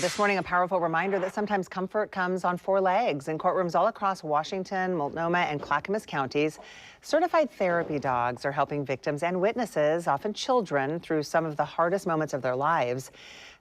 This morning, a powerful reminder that sometimes comfort comes on four legs. In courtrooms all across Washington, Multnomah, and Clackamas counties, certified therapy dogs are helping victims and witnesses, often children, through some of the hardest moments of their lives.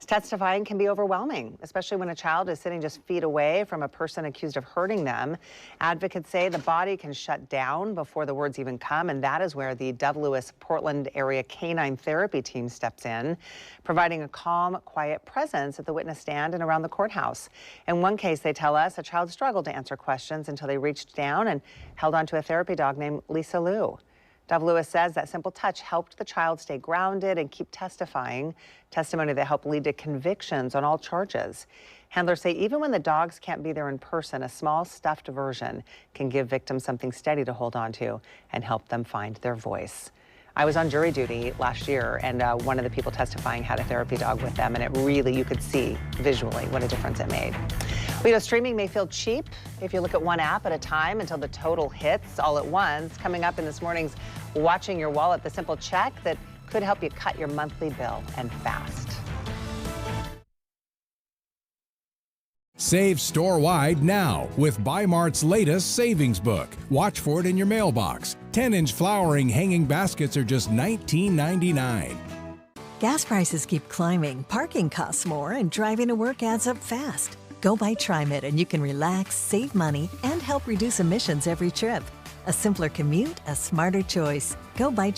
Testifying can be overwhelming, especially when a child is sitting just feet away from a person accused of hurting them. Advocates say the body can shut down before the words even come, and that is where the Dove Lewis Portland area canine therapy team steps in, providing a calm, quiet presence at the witness stand and around the courthouse. In one case, they tell us, a child struggled to answer questions until they reached down and held onto a therapy dog named Lisa Lou. Dove Lewis says that simple touch helped the child stay grounded and keep testifying, testimony that helped lead to convictions on all charges. Handlers say even when the dogs can't be there in person, a small stuffed version can give victims something steady to hold on to and help them find their voice. I was on jury duty last year, and one of the people testifying had a therapy dog with them, and it really, you could see visually what a difference it made. Well, streaming may feel cheap if you look at one app at a time until the total hits all at once. Coming up in this morning's Watching Your Wallet, the simple check that could help you cut your monthly bill, and fast. Save store-wide now with Bi-Mart's latest savings book. Watch for it in your mailbox. 10-inch flowering hanging baskets are just $19.99. Gas prices keep climbing, parking costs more, and driving to work adds up fast. Go by TriMet and you can relax, save money, and help reduce emissions every trip. A simpler commute, a smarter choice. Go by